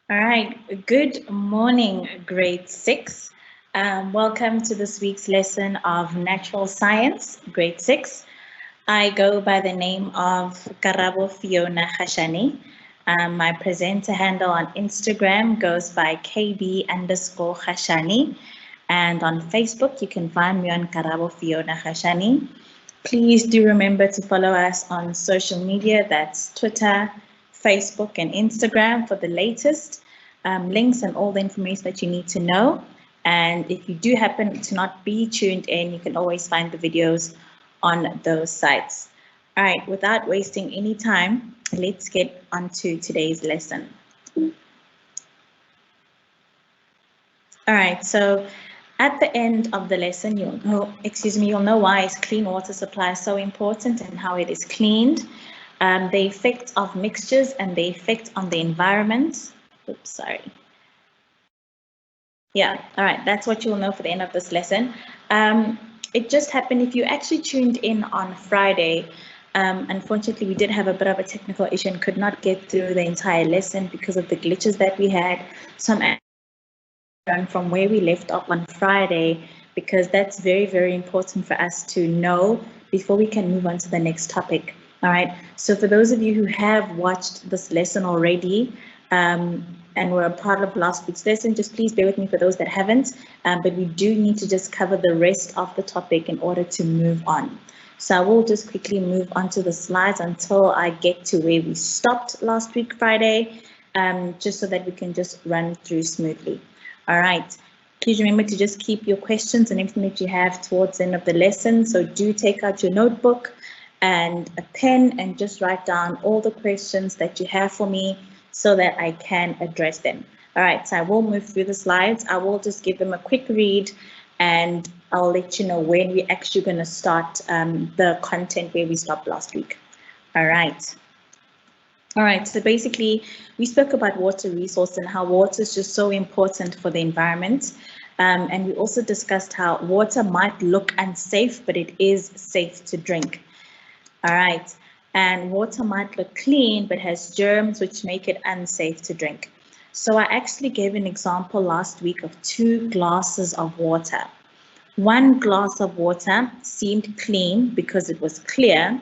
All right, good morning, grade 6. Welcome to this week's lesson of Natural Science, grade 6. I go by the name of Karabo Fiona Khashani. My presenter handle on Instagram goes by KB_Khashani. And on Facebook, you can find me on Karabo Fiona Khashani. Please do remember to follow us on social media. That's Twitter, Facebook, and Instagram for the latest links and all the information that you need to know. And if you do happen to not be tuned in, you can always find the videos on those sites. All right, without wasting any time, let's get on to today's lesson. All right, so at the end of the lesson, you'll know why clean water supply is so important and how it is cleaned, the effects of mixtures and the effect on the environment. Oops, sorry. Yeah, all right, that's what you'll know for the end of this lesson. It just happened if you actually tuned in on Friday. Unfortunately, we did have a bit of a technical issue and could not get through the entire lesson because of the glitches that we had. So I'm from where we left off on Friday, because that's very, very important for us to know before we can move on to the next topic. All right, so for those of you who have watched this lesson already, and were a part of last week's lesson, just please bear with me for those that haven't, but we do need to just cover the rest of the topic in order to move on. So I will just quickly move on to the slides until I get to where we stopped last week, Friday, just so that we can just run through smoothly. All right, please remember to just keep your questions and everything that you have towards the end of the lesson. So do take out your notebook and a pen and just write down all the questions that you have for me so that I can address them. All right, so I will move through the slides. I will just give them a quick read and I'll let you know when we're actually going to start the content where we stopped last week. All right. All right, so basically we spoke about water resource and how water is just so important for the environment. And we also discussed how water might look unsafe, but it is safe to drink. All right, and water might look clean, but has germs which make it unsafe to drink. So I actually gave an example last week of 2 glasses of water. One glass of water seemed clean because it was clear.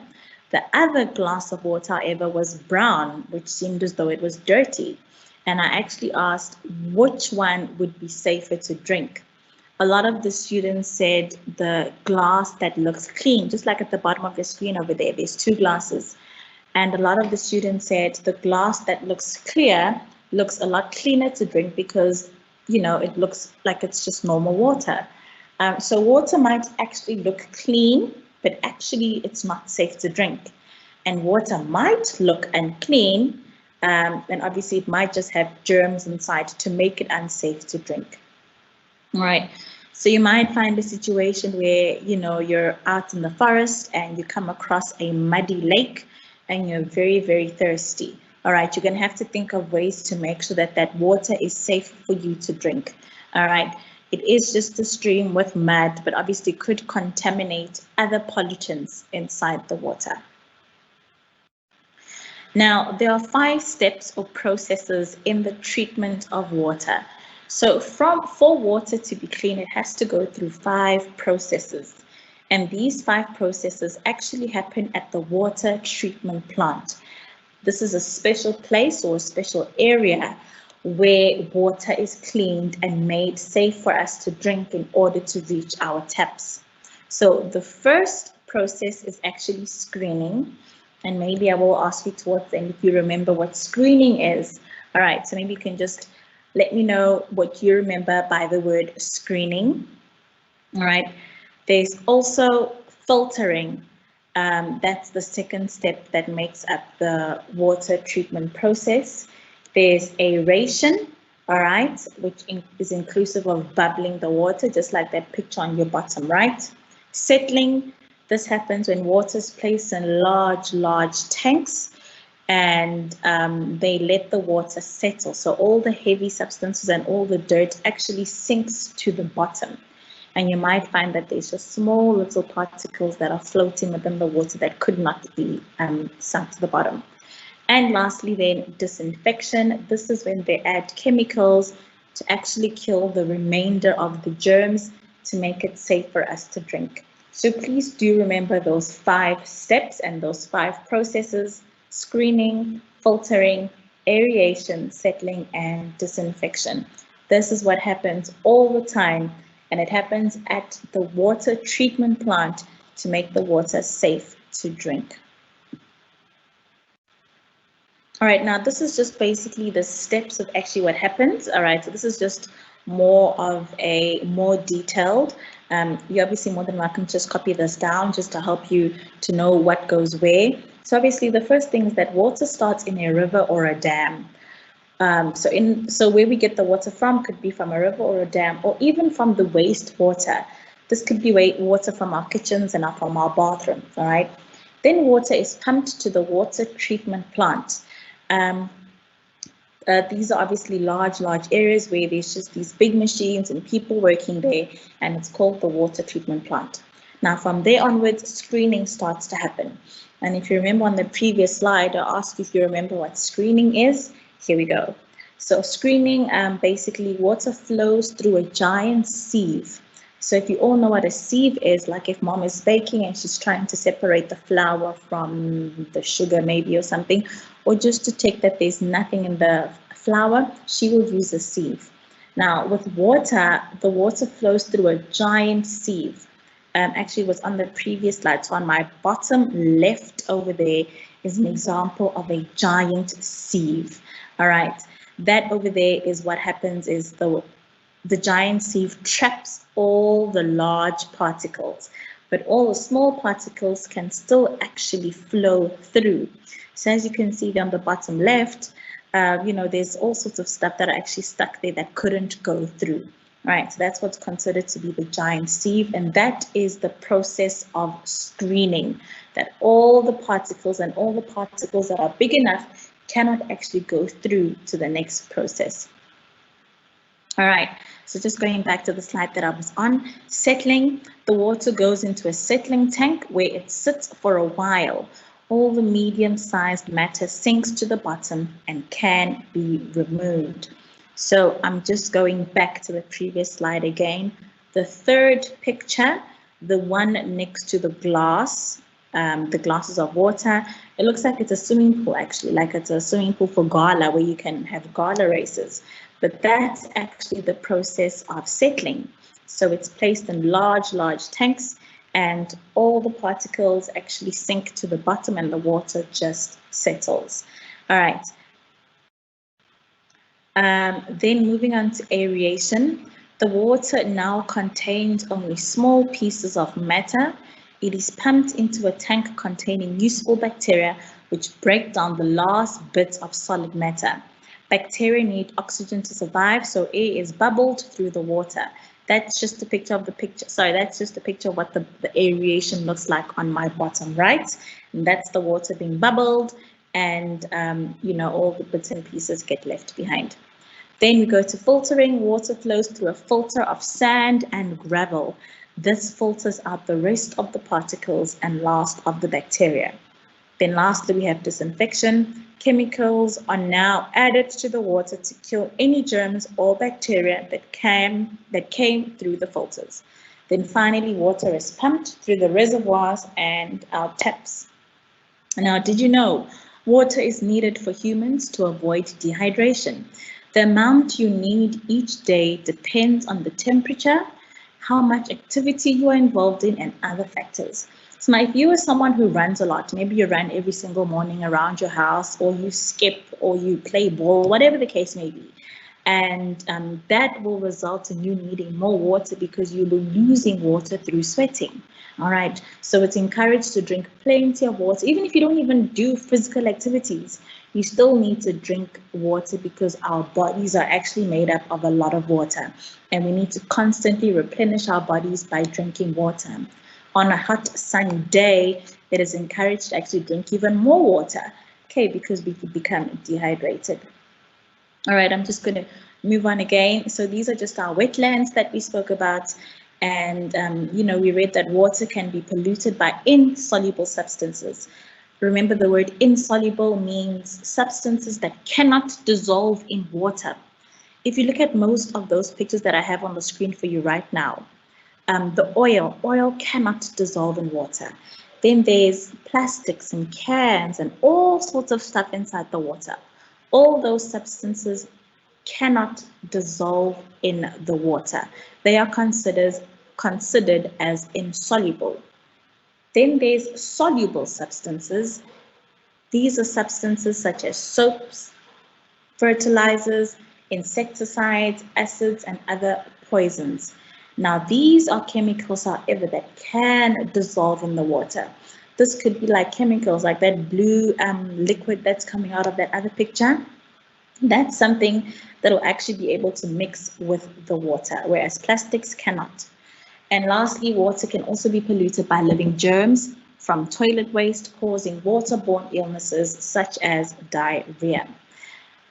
The other glass of water, however, was brown, which seemed as though it was dirty. And I actually asked which one would be safer to drink. A lot of the students said the glass that looks clean, just like at the bottom of your screen over there, there's 2 glasses. And a lot of the students said the glass that looks clear looks a lot cleaner to drink because, you know, it looks like it's just normal water. So water might actually look clean, but actually it's not safe to drink. And water might look unclean, and obviously it might just have germs inside to make it unsafe to drink. All right, so you might find a situation where, you know, you're out in the forest and you come across a muddy lake and you're very, very thirsty. All right, you're going to have to think of ways to make sure that that water is safe for you to drink. All right, it is just a stream with mud, but obviously could contaminate other pollutants inside the water. Now, there are 5 steps or processes in the treatment of water. So for water to be clean, it has to go through 5 processes. And these 5 processes actually happen at the water treatment plant. This is a special place or a special area where water is cleaned and made safe for us to drink in order to reach our taps. So the first process is actually screening. And maybe I will ask you towards the end if you remember what screening is. All right, so maybe you can just let me know what you remember by the word screening. All right, there's also filtering. That's the second step that makes up the water treatment process. There's aeration, all right, which is inclusive of bubbling the water, just like that picture on your bottom right. Settling, this happens when water is placed in large tanks and they let the water settle. So all the heavy substances and all the dirt actually sinks to the bottom. And you might find that there's just small little particles that are floating within the water that could not be sunk to the bottom. And lastly then, disinfection. This is when they add chemicals to actually kill the remainder of the germs to make it safe for us to drink. So please do remember those 5 steps and those 5 processes: screening, filtering, aeration, settling, and disinfection. This is what happens all the time, and it happens at the water treatment plant to make the water safe to drink. All right, now this is just basically the steps of actually what happens. All right, so this is just more of a more detailed. You're obviously more than welcome to just copy this down just to help you to know what goes where. So obviously the first thing is that water starts in a river or a dam. So where we get the water from could be from a river or a dam, or even from the wastewater. This could be water from our kitchens and from our bathrooms. All right. Then water is pumped to the water treatment plant. These are obviously large areas where there's just these big machines and people working there, and it's called the water treatment plant. Now from there onwards, screening starts to happen. And if you remember on the previous slide, I asked if you remember what screening is. Here we go. So screening, basically water flows through a giant sieve. So if you all know what a sieve is, like if mom is baking and she's trying to separate the flour from the sugar maybe or something, or just to check that there's nothing in the flour, she will use a sieve. Now with water, the water flows through a giant sieve. Actually it was on the previous slide, so on my bottom left over there is an example of a giant sieve. All right, that over there is what happens is the giant sieve traps all the large particles, but all the small particles can still actually flow through. So as you can see on the bottom left, there's all sorts of stuff that are actually stuck there that couldn't go through. Right, so that's what's considered to be the giant sieve, and that is the process of screening, that all the particles and all the particles that are big enough cannot actually go through to the next process. All right, so just going back to the slide that I was on, settling, the water goes into a settling tank where it sits for a while. All the medium-sized matter sinks to the bottom and can be removed. So I'm just going back to the previous slide again. The third picture, the one next to the glass, the glasses of water, it looks like it's a swimming pool actually, like it's a swimming pool for gala where you can have gala races. But that's actually the process of settling. So it's placed in large tanks and all the particles actually sink to the bottom and the water just settles. All right. Then moving on to aeration, the water now contains only small pieces of matter. It is pumped into a tank containing useful bacteria which break down the last bits of solid matter. Bacteria need oxygen to survive, so air is bubbled through the water. That's just a picture of the picture. Sorry, that's just a picture of what the aeration looks like on my bottom right. And that's the water being bubbled, and all the bits and pieces get left behind. Then we go to filtering. Water flows through a filter of sand and gravel. This filters out the rest of the particles and last of the bacteria. Then lastly, we have disinfection. Chemicals are now added to the water to kill any germs or bacteria that came through the filters. Then finally, water is pumped through the reservoirs and our taps. Now, did you know water is needed for humans to avoid dehydration? The amount you need each day depends on the temperature, how much activity you are involved in, and other factors. So now if you are someone who runs a lot, maybe you run every single morning around your house, or you skip, or you play ball, whatever the case may be, and that will result in you needing more water because you'll be losing water through sweating. All right, so it's encouraged to drink plenty of water. Even if you don't even do physical activities, you still need to drink water because our bodies are actually made up of a lot of water, and we need to constantly replenish our bodies by drinking water. On a hot, sunny day, it is encouraged to actually drink even more water, okay, because we could become dehydrated. All right, I'm just going to move on again. So these are just our wetlands that we spoke about. And, we read that water can be polluted by insoluble substances. Remember, the word insoluble means substances that cannot dissolve in water. If you look at most of those pictures that I have on the screen for you right now, the oil cannot dissolve in water. Then there's plastics and cans and all sorts of stuff inside the water. All those substances cannot dissolve in the water. They are considered as insoluble. Then there's soluble substances. These are substances such as soaps, fertilizers, insecticides, acids, and other poisons. Now, these are chemicals, however, that can dissolve in the water. This could be like chemicals like that blue liquid that's coming out of that other picture. That's something that will actually be able to mix with the water, whereas plastics cannot. And lastly, water can also be polluted by living germs from toilet waste, causing waterborne illnesses such as diarrhea.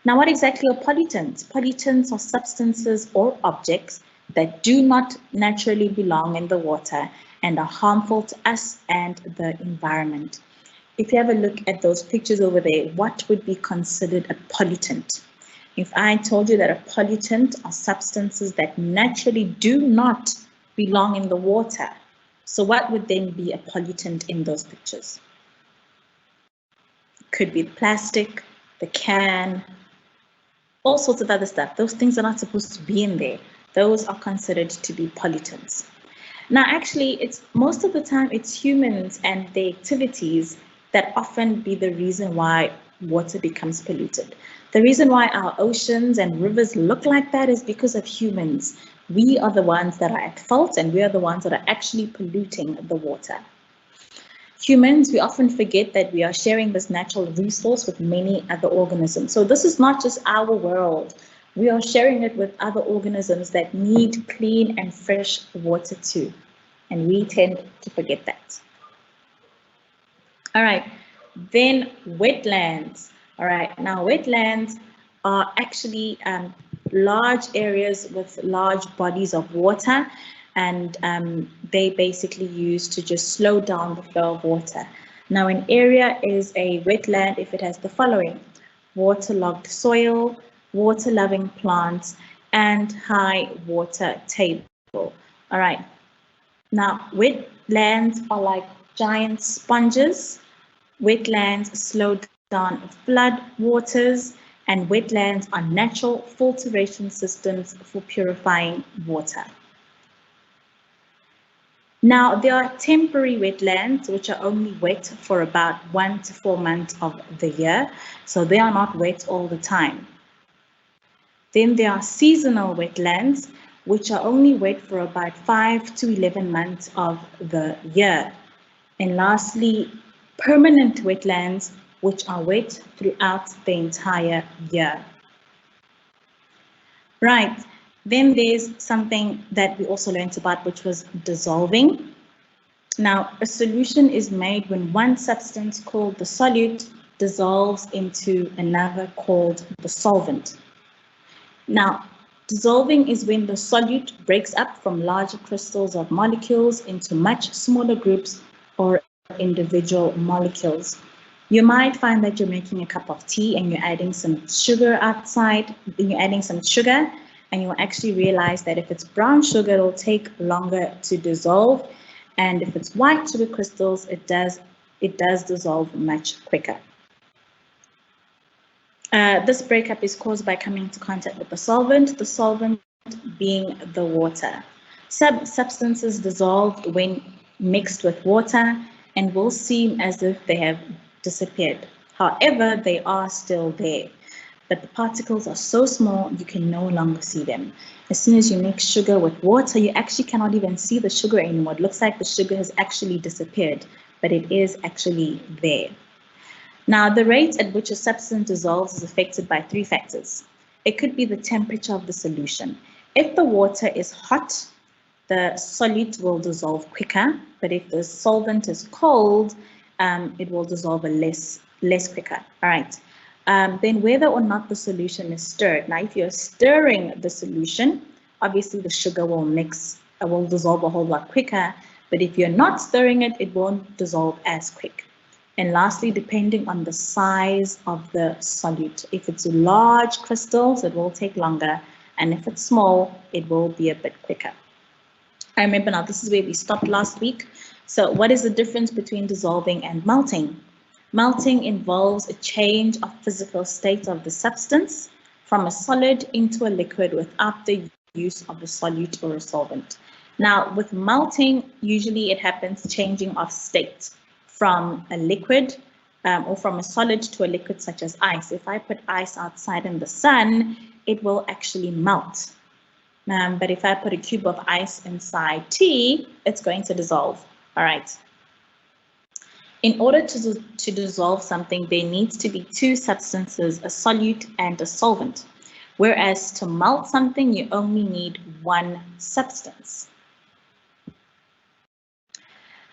Now, what exactly are pollutants? Pollutants are substances or objects that do not naturally belong in the water and are harmful to us and the environment. If you have a look at those pictures over there, what would be considered a pollutant? If I told you that a pollutant are substances that naturally do not belong in the water, so what would then be a pollutant in those pictures? Could be the plastic, the can, all sorts of other stuff. Those things are not supposed to be in there. Those are considered to be pollutants. Now, actually, it's most of the time it's humans and their activities that often be the reason why water becomes polluted. The reason why our oceans and rivers look like that is because of humans. We are the ones that are at fault, and we are the ones that are actually polluting the water. Humans, we often forget that we are sharing this natural resource with many other organisms. So this is not just our world. We are sharing it with other organisms that need clean and fresh water too. And we tend to forget that. All right, then wetlands. All right, now wetlands are actually large areas with large bodies of water, and they basically used to just slow down the flow of water. Now, an area is a wetland if it has the following: waterlogged soil, water-loving plants, and high water table. All right. Now, wetlands are like giant sponges. Wetlands slow down flood waters, and wetlands are natural filtration systems for purifying water. Now, there are temporary wetlands which are only wet for about 1 to 4 months of the year, so they are not wet all the time. Then there are seasonal wetlands which are only wet for about 5 to 11 months of the year. And lastly, permanent wetlands which are wet throughout the entire year. Right. Then there's something that we also learned about, which was dissolving. Now, a solution is made when one substance called the solute dissolves into another called the solvent. Now, dissolving is when the solute breaks up from larger crystals of molecules into much smaller groups or individual molecules. You might find that you're making a cup of tea and you're adding some sugar outside, then you're adding some sugar, and you'll actually realize that if it's brown sugar, it'll take longer to dissolve. And if it's white sugar crystals, it does dissolve much quicker. This breakup is caused by coming into contact with the solvent being the water. Substances dissolve when mixed with water and will seem as if they have disappeared. However, they are still there, but the particles are so small you can no longer see them. As soon as you mix sugar with water, you actually cannot even see the sugar anymore. It looks like the sugar has actually disappeared, but it is actually there. Now, the rate at which a substance dissolves is affected by 3 factors. It could be the temperature of the solution. If the water is hot, the solute will dissolve quicker, but if the solvent is cold, it will dissolve less quicker. All right. Then whether or not the solution is stirred. Now, if you're stirring the solution, obviously the sugar will dissolve a whole lot quicker, but if you're not stirring it, it won't dissolve as quick. And lastly, depending on the size of the solute. If it's large crystals, it will take longer. And if it's small, it will be a bit quicker. I remember now, this is where we stopped last week. So what is the difference between dissolving and melting? Melting involves a change of physical state of the substance from a solid into a liquid without the use of a solute or a solvent. Now, with melting, usually it happens changing of state from a liquid or from a solid to a liquid such as ice. If I put ice outside in the sun, it will actually melt. But if I put a cube of ice inside tea, it's going to dissolve. All right. In order to dissolve something, there needs to be two substances, a solute and a solvent. Whereas to melt something, you only need one substance.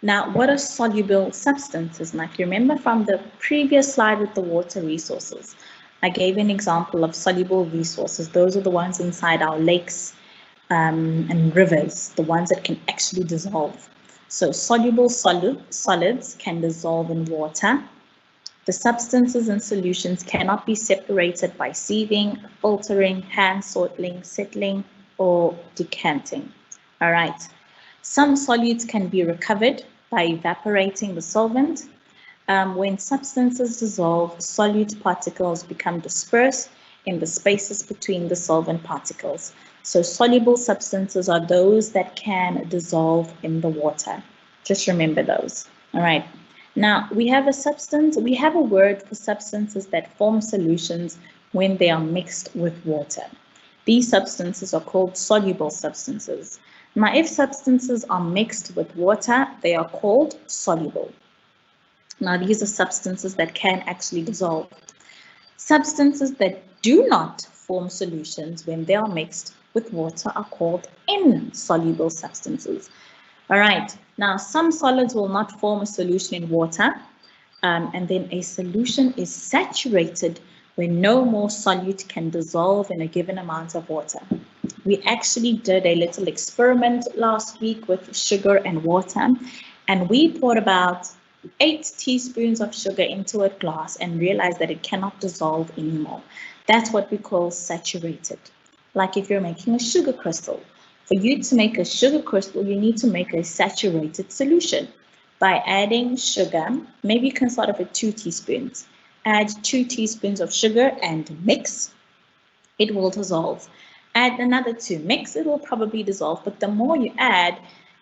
Now, what are soluble substances? Now, if you remember from the previous slide with the water resources, I gave an example of soluble resources. Those are the ones inside our lakes and rivers, the ones that can actually dissolve. So soluble solids can dissolve in water. The substances in solutions cannot be separated by sieving, filtering, hand sorting, settling, or decanting. All right. Some solutes can be recovered by evaporating the solvent. When substances dissolve, solute particles become dispersed in the spaces between the solvent particles. So soluble substances are those that can dissolve in the water. Just remember those. All right. Now we have a word for substances that form solutions when they are mixed with water. These substances are called soluble substances. Now if substances are mixed with water, they are called soluble. Now these are substances that can actually dissolve. Substances that do not form solutions when they are mixed with water are called insoluble substances. All right, now some solids will not form a solution in water, and then a solution is saturated when no more solute can dissolve in a given amount of water. We actually did a little experiment last week with sugar and water, and we poured about 8 teaspoons of sugar into a glass and realized that it cannot dissolve anymore. That's what we call saturated. Like if you're making a sugar crystal. For you to make a sugar crystal, you need to make a saturated solution. By adding sugar, maybe you can start off with 2 teaspoons. Add 2 teaspoons of sugar and mix. It will dissolve. Add another 2, mix, it will probably dissolve. But the more you add,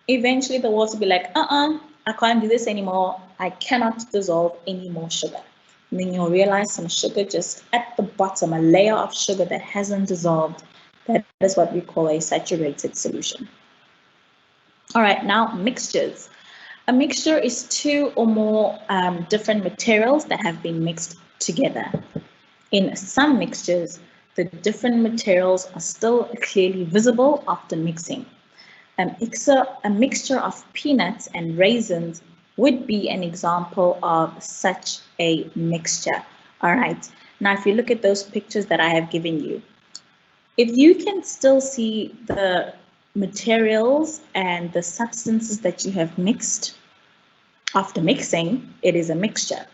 eventually the water will be like, I can't do this anymore. I cannot dissolve any more sugar. And then you'll realize some sugar just at the bottom, a layer of sugar that hasn't dissolved. That is what we call a saturated solution. All right, now mixtures. A mixture is 2 or more different materials that have been mixed together. In some mixtures, the different materials are still clearly visible after mixing. A mixture of peanuts and raisins would be an example of such a mixture. All right, now if you look at those pictures that I have given you, if you can still see the materials and the substances that you have mixed after mixing, it is a mixture.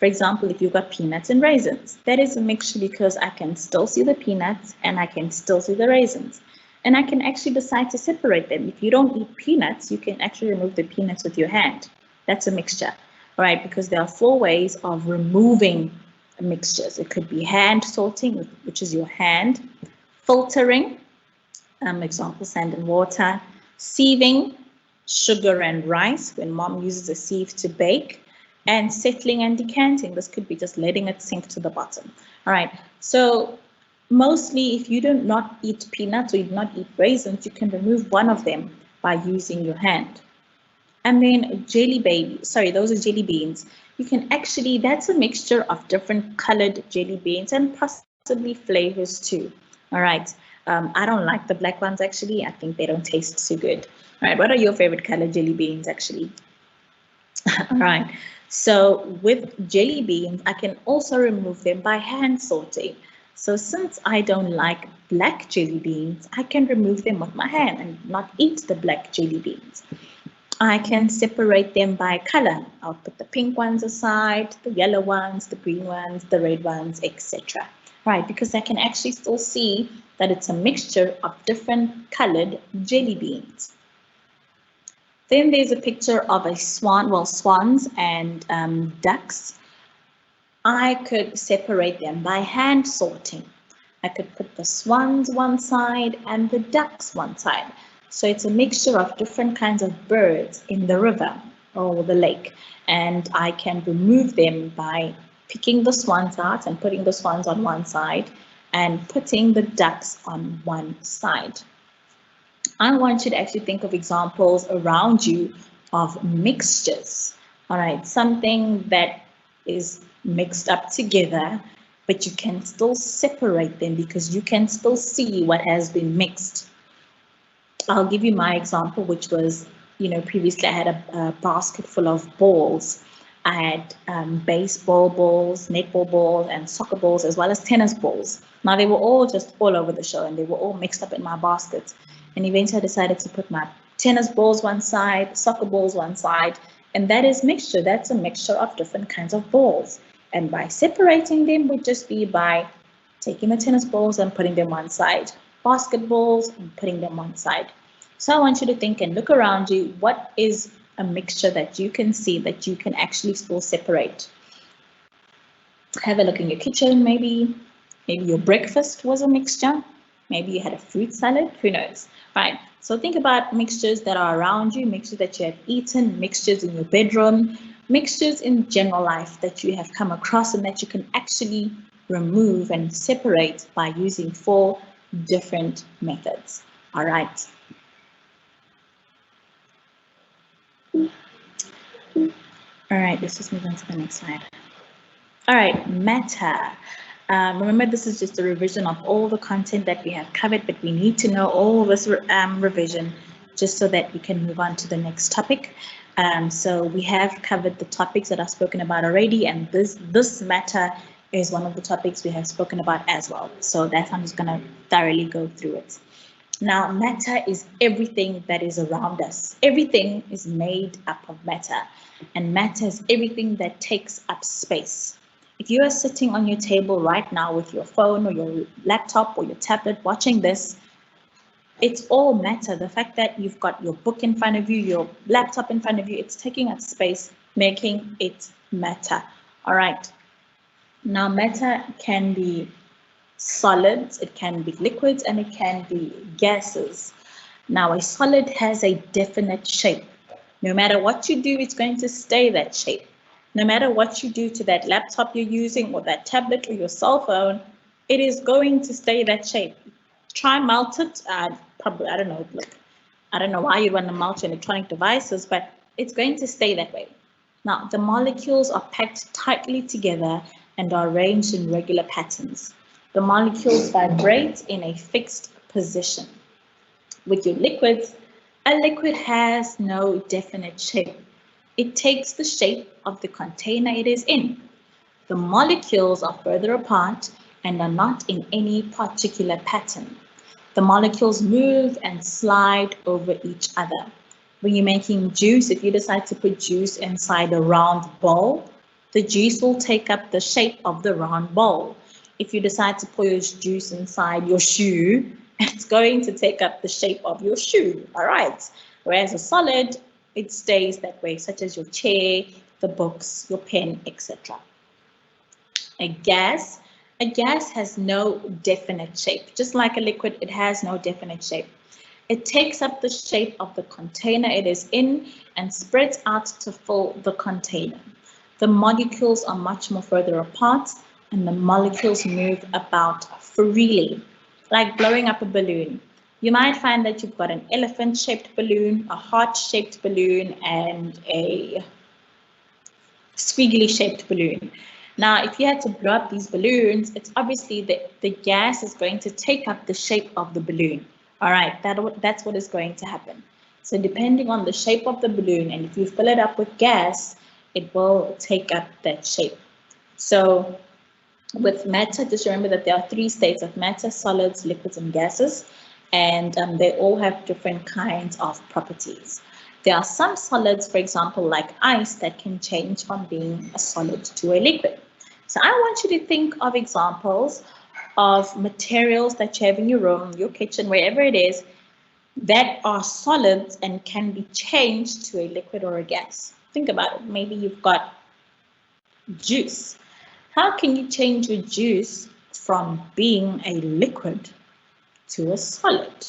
For example, if you've got peanuts and raisins, that is a mixture because I can still see the peanuts and I can still see the raisins. And I can actually decide to separate them. If you don't eat peanuts, you can actually remove the peanuts with your hand. That's a mixture, all right? Because there are 4 ways of removing mixtures. It could be hand sorting, which is your hand, filtering, example, sand and water, sieving, sugar and rice, when mom uses a sieve to bake, and settling and decanting. This could be just letting it sink to the bottom. All right, so mostly if you do not eat peanuts or you do not eat raisins, you can remove one of them by using your hand. And then those are jelly beans. You can actually, that's a mixture of different colored jelly beans and possibly flavors too. All right, I don't like the black ones actually. I think they don't taste so good. All right, what are your favorite colored jelly beans actually? All right, so with jelly beans, I can also remove them by hand sorting. So since I don't like black jelly beans, I can remove them with my hand and not eat the black jelly beans. I can separate them by color. I'll put the pink ones aside, the yellow ones, the green ones, the red ones, etc. Right, because I can actually still see that it's a mixture of different colored jelly beans. Then there's a picture of a swan, well, swans and ducks. I could separate them by hand sorting. I could put the swans one side and the ducks one side. So it's a mixture of different kinds of birds in the river or the lake. And I can remove them by picking the swans out and putting the swans on one side and putting the ducks on one side. I want you to actually think of examples around you of mixtures. All right, something that is mixed up together, but you can still separate them because you can still see what has been mixed. I'll give you my example, which was, previously I had a basket full of balls. I had baseball balls, netball balls, and soccer balls, as well as tennis balls. Now they were all just all over the show and they were all mixed up in my basket. And eventually I decided to put my tennis balls one side, soccer balls one side, and that is mixture. That's a mixture of different kinds of balls. And by separating them would just be by taking the tennis balls and putting them one side, basketballs and putting them one side. So I want you to think and look around you. What is a mixture that you can see that you can actually still separate? Have a look in your kitchen, maybe your breakfast was a mixture. Maybe you had a fruit salad, who knows, right? So think about mixtures that are around you, mixtures that you have eaten, mixtures in your bedroom, mixtures in general life that you have come across and that you can actually remove and separate by using 4 different methods. All right. All right, let's just move on to the next slide. All right, matter. Remember, this is just a revision of all the content that we have covered, but we need to know all this revision just so that we can move on to the next topic. So we have covered the topics that I've spoken about already, and this matter is one of the topics we have spoken about as well. So that's, I'm just going to thoroughly go through it. Now, matter is everything that is around us. Everything is made up of matter, and matter is everything that takes up space. If you are sitting on your table right now with your phone or your laptop or your tablet watching this, it's all matter. The fact that you've got your book in front of you, your laptop in front of you, it's taking up space, making it matter. All right. Now, matter can be solids, it can be liquids, and it can be gases. Now, a solid has a definite shape. No matter what you do, it's going to stay that shape. No matter what you do to that laptop you're using or that tablet or your cell phone, it is going to stay that shape. Try melt it. Probably, I don't know. Look, I don't know why you'd want to melt your electronic devices, but it's going to stay that way. Now, the molecules are packed tightly together and are arranged in regular patterns. The molecules vibrate in a fixed position. With your liquids, a liquid has no definite shape. It takes the shape of the container it is in. The molecules are further apart and are not in any particular pattern. The molecules move and slide over each other. When you're making juice, if you decide to put juice inside a round bowl, the juice will take up the shape of the round bowl. If you decide to pour your juice inside your shoe, it's going to take up the shape of your shoe, all right? Whereas a solid, it stays that way, such as your chair, the books, your pen, etc. A gas has no definite shape. Just like a liquid, it has no definite shape. It takes up the shape of the container it is in and spreads out to fill the container. The molecules are much more further apart and the molecules move about freely, like blowing up a balloon. You might find that you've got an elephant-shaped balloon, a heart-shaped balloon, and a squiggly-shaped balloon. Now, if you had to blow up these balloons, it's obviously the gas is going to take up the shape of the balloon. All right, that's what is going to happen. So depending on the shape of the balloon, and if you fill it up with gas, it will take up that shape. So with matter, just remember that there are 3 states of matter: solids, liquids, and gases. And they all have different kinds of properties. There are some solids, for example, like ice, that can change from being a solid to a liquid. So I want you to think of examples of materials that you have in your room, your kitchen, wherever it is, that are solids and can be changed to a liquid or a gas. Think about it. Maybe you've got juice. How can you change your juice from being a liquid to a solid?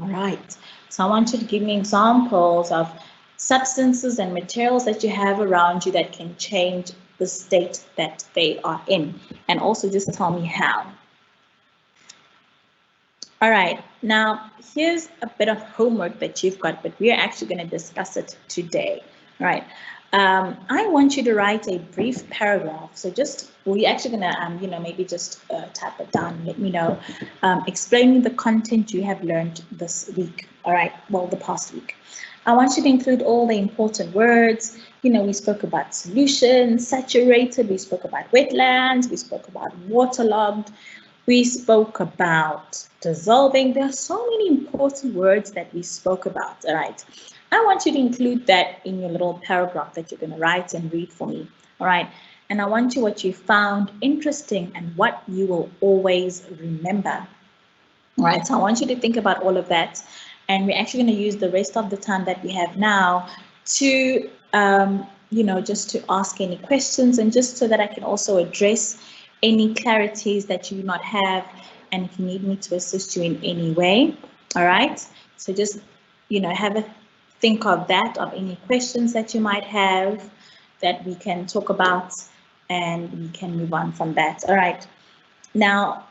All right. So I want you to give me examples of substances and materials that you have around you that can change the state that they are in. And also just tell me how. All right, now here's a bit of homework that you've got, but we're actually going to discuss it today. All right, I want you to write a brief paragraph. So we're actually going to, maybe just type it down and let me know, explaining the content you have learned this week. All right, well, the past week. I want you to include all the important words. We spoke about solutions, saturated, we spoke about wetlands, we spoke about waterlogged. We spoke about dissolving. There are so many important words that we spoke about, all right? I want you to include that in your little paragraph that you're going to write and read for me, all right? And I want you what you found interesting and what you will always remember, all right? So I want you to think about all of that. And we're actually going to use the rest of the time that we have now to, just to ask any questions and just so that I can also address any clarities that you do not have, and if you need me to assist you in any way, all right? So just, have a think of that, of any questions that you might have that we can talk about, and we can move on from that, all right? Now,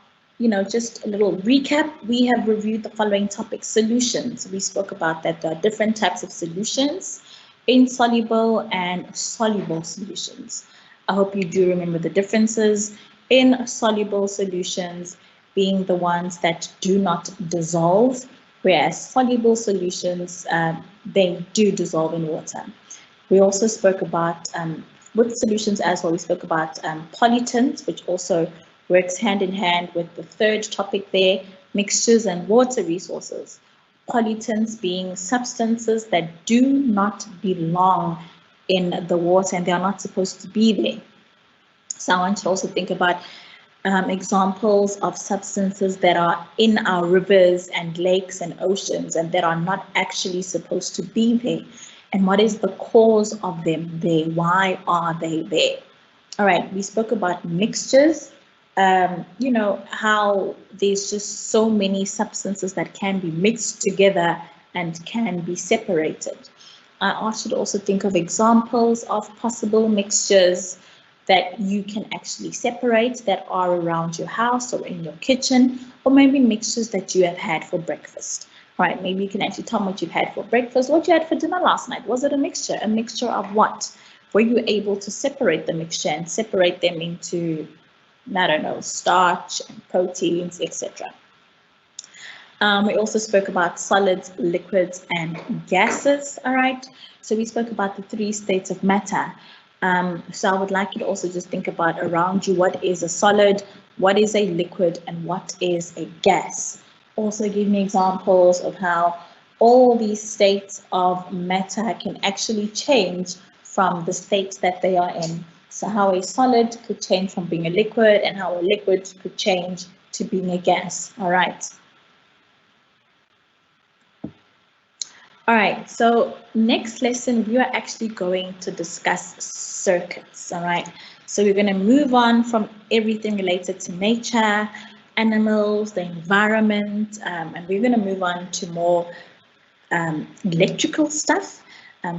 just a little recap, we have reviewed the following topics. Solutions, we spoke about that there are different types of solutions, insoluble and soluble solutions. I hope you do remember the differences. In soluble solutions being the ones that do not dissolve, whereas soluble solutions, they do dissolve in water. We also spoke about, with solutions as well, we spoke about pollutants, which also works hand in hand with the third topic there, mixtures and water resources. Pollutants being substances that do not belong in the water and they are not supposed to be there. So I want you to also think about examples of substances that are in our rivers and lakes and oceans and that are not actually supposed to be there. And what is the cause of them there? Why are they there? All right, we spoke about mixtures, how there's just so many substances that can be mixed together and can be separated. I asked you to also think of examples of possible mixtures that you can actually separate that are around your house or in your kitchen, or maybe mixtures that you have had for breakfast. Right, maybe you can actually tell me what you've had for breakfast, what you had for dinner last night. Was it a mixture? A mixture of what? Were you able to separate the mixture and separate them into, I don't know, starch and proteins, etc. We also spoke about solids, liquids, and gases, all right? So we spoke about the 3 states of matter. So I would like you to also just think about around you, what is a solid, what is a liquid, and what is a gas. Also give me examples of how all these states of matter can actually change from the state that they are in. So how a solid could change from being a liquid and how a liquid could change to being a gas, all right? All right, so next lesson, we are actually going to discuss circuits, all right? So we're going to move on from everything related to nature, animals, the environment, and we're going to move on to more electrical stuff.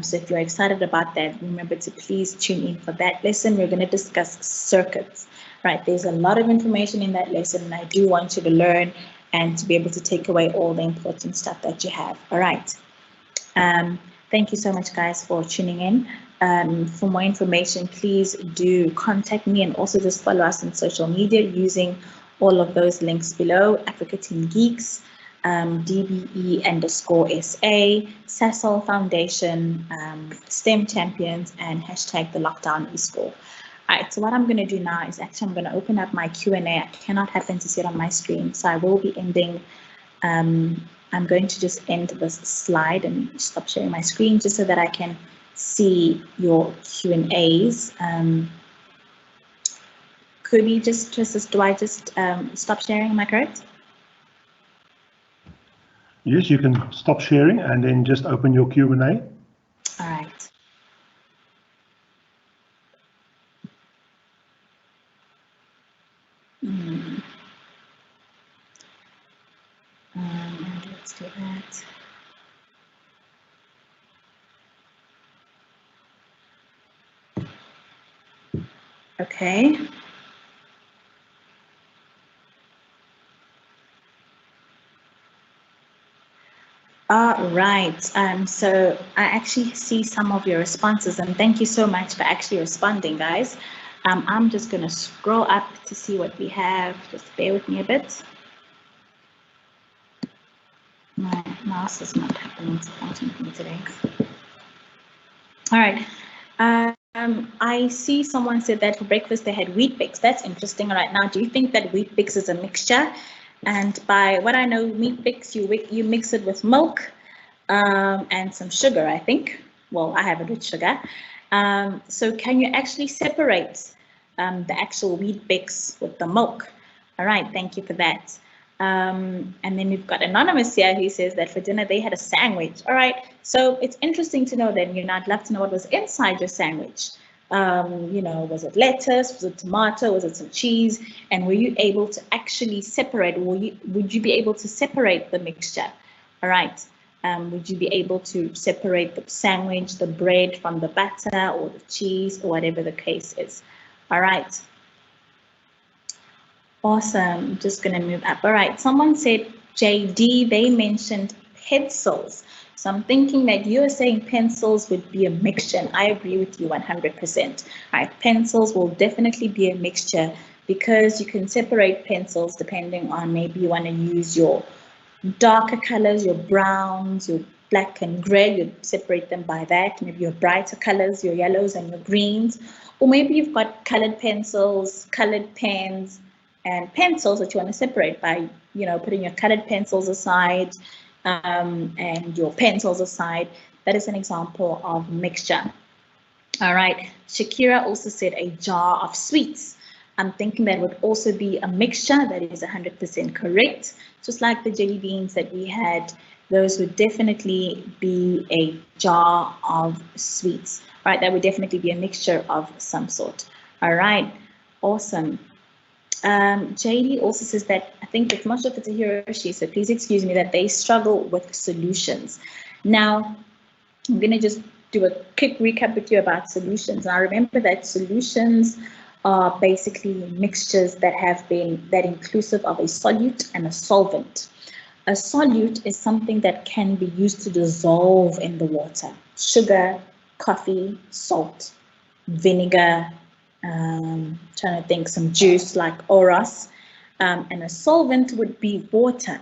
So if you're excited about that, remember to please tune in for that lesson. We're going to discuss circuits, right? There's a lot of information in that lesson, and I do want you to learn and to be able to take away all the important stuff that you have, all right? Thank you so much, guys, for tuning in. For more information, please do contact me and also just follow us on social media using all of those links below: Africa Team Geeks, DBE_SA, Sasol Foundation, STEM Champions, and hashtag the Lockdown eSchool. All right, so what I'm going to do now is actually I'm going to open up my Q&A. I cannot happen to see it on my screen, so I will be ending I'm going to just end this slide and stop sharing my screen just so that I can see your Q&As. Could we just, do I just stop sharing, am I correct? Yes, you can stop sharing and then just open your Q&A. All right. Let's do that. Okay. Right. So I actually see some of your responses, and thank you so much for actually responding, guys. I'm just going to scroll up to see what we have. Just bear with me a bit. My mouse is not happening to function for me today. All right. I see someone said that for breakfast they had wheat bix. That's interesting. All right. Now, do you think that wheat bix is a mixture? And by what I know, wheat bix, you mix it with milk and some sugar, I think. Well, I have it with sugar. So can you actually separate the actual wheat bix with the milk? All right. Thank you for that. And then we've got Anonymous here who says that for dinner they had a sandwich. All right, so it's interesting to know then, you know, I'd love to know what was inside your sandwich. You know, was it lettuce, was it tomato, was it some cheese? And were you able to actually separate, would you be able to separate the mixture? All right, would you be able to separate the sandwich, the bread from the butter or the cheese or whatever the case is? All right. Awesome. I'm just going to move up. All right. Someone said JD, they mentioned pencils. So I'm thinking that you're saying pencils would be a mixture. And I agree with you 100%. All right. Pencils will definitely be a mixture because you can separate pencils depending on, maybe you want to use your darker colors, your browns, your black and gray, you separate them by that. Maybe your brighter colors, your yellows and your greens. Or maybe you've got colored pencils, colored pens, and pencils that you want to separate by, you know, putting your colored pencils aside and your pencils aside. That is an example of mixture. All right, Shakira also said a jar of sweets. I'm thinking that would also be a mixture. That is 100% correct. Just like the jelly beans that we had, those would definitely be a jar of sweets. All right, that would definitely be a mixture of some sort. All right, awesome. JD also says that, I think that most of it's a he or she, so please excuse me, that they struggle with solutions. Now, I'm going to just do a quick recap with you about solutions. Now, remember that solutions are basically mixtures that have been inclusive of a solute and a solvent. A solute is something that can be used to dissolve in the water. Sugar, coffee, salt, vinegar, trying to think, some juice like Oros, and a solvent would be water.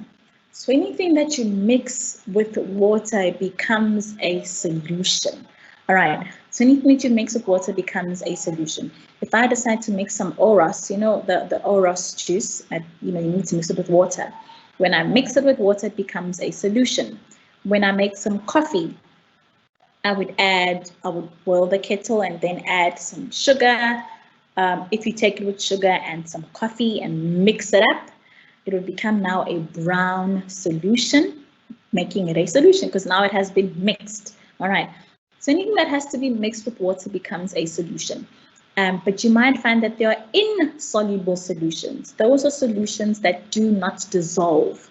So anything that you mix with water becomes a solution. All right, so anything that you mix with water becomes a solution. If I decide to mix some Oros, you know, the Oros juice, you know, you need to mix it with water. When I mix it with water, it becomes a solution. When I make some coffee, I would boil the kettle and then add some sugar. If you take it with sugar and some coffee and mix it up, it will become now a brown solution, making it a solution because now it has been mixed. All right. So anything that has to be mixed with water becomes a solution. But you might find that there are insoluble solutions. Those are solutions that do not dissolve.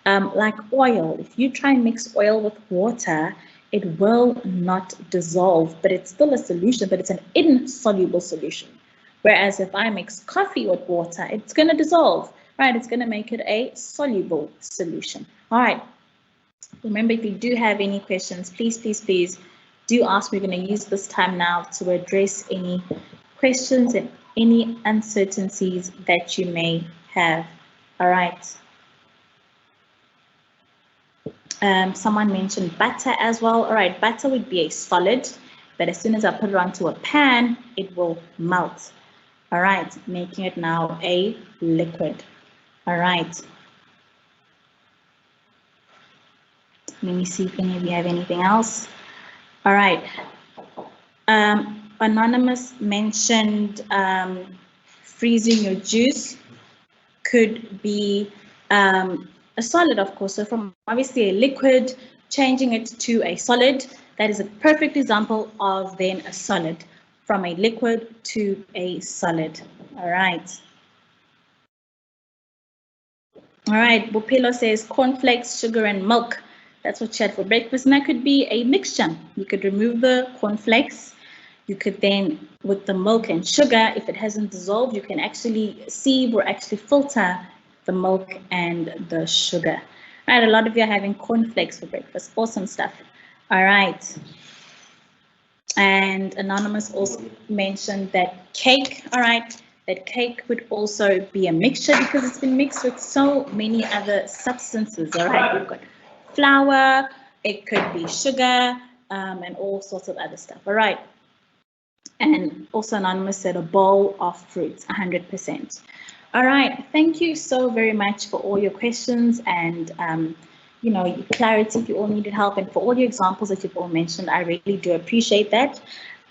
Like oil, if you try and mix oil with water, it will not dissolve, but it's still a solution, but it's an insoluble solution. Whereas if I mix coffee with water, it's going to dissolve, right? It's going to make it a soluble solution. All right. Remember, if you do have any questions, please, please, please do ask. We're going to use this time now to address any questions and any uncertainties that you may have. All right. Someone mentioned butter as well. All right, butter would be a solid, but as soon as I put it onto a pan, it will melt. All right, making it now a liquid. All right. Let me see if any of you have anything else. All right. Anonymous mentioned freezing your juice could be a solid, of course. So from obviously a liquid, changing it to a solid, that is a perfect example of then a solid, from a liquid to a solid. All right. All right, Bupelo says cornflakes, sugar, and milk. That's what she had for breakfast, and that could be a mixture. You could remove the cornflakes. You could then, with the milk and sugar, if it hasn't dissolved, you can actually sieve or actually filter the milk and the sugar. All right, a lot of you are having cornflakes for breakfast. Awesome stuff. All right. And Anonymous also mentioned that cake, all right, that cake would also be a mixture because it's been mixed with so many other substances, all right? We've got flour, it could be sugar, and all sorts of other stuff, all right? And also Anonymous said a bowl of fruits, 100%. All right, thank you so very much for all your questions and you know, clarity if you all needed help, and for all your examples that you've all mentioned. I really do appreciate that.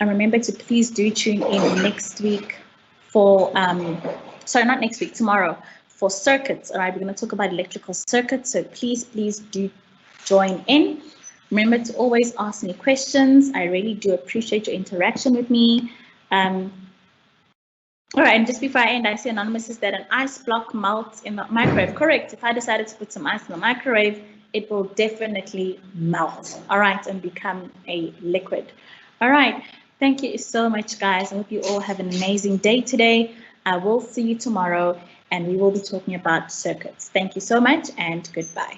And remember to please do tune in next week for, sorry, not next week, tomorrow, for circuits. All right, we're going to talk about electrical circuits. So please do join in. Remember to always ask me questions. I really do appreciate your interaction with me. All right, and just before I end, I see Anonymous says that an ice block melts in the microwave. Correct. If I decided to put some ice in the microwave, it will definitely melt, all right, and become a liquid. All right, thank you so much, guys. I hope you all have an amazing day today. I will see you tomorrow, and we will be talking about circuits. Thank you so much, and goodbye.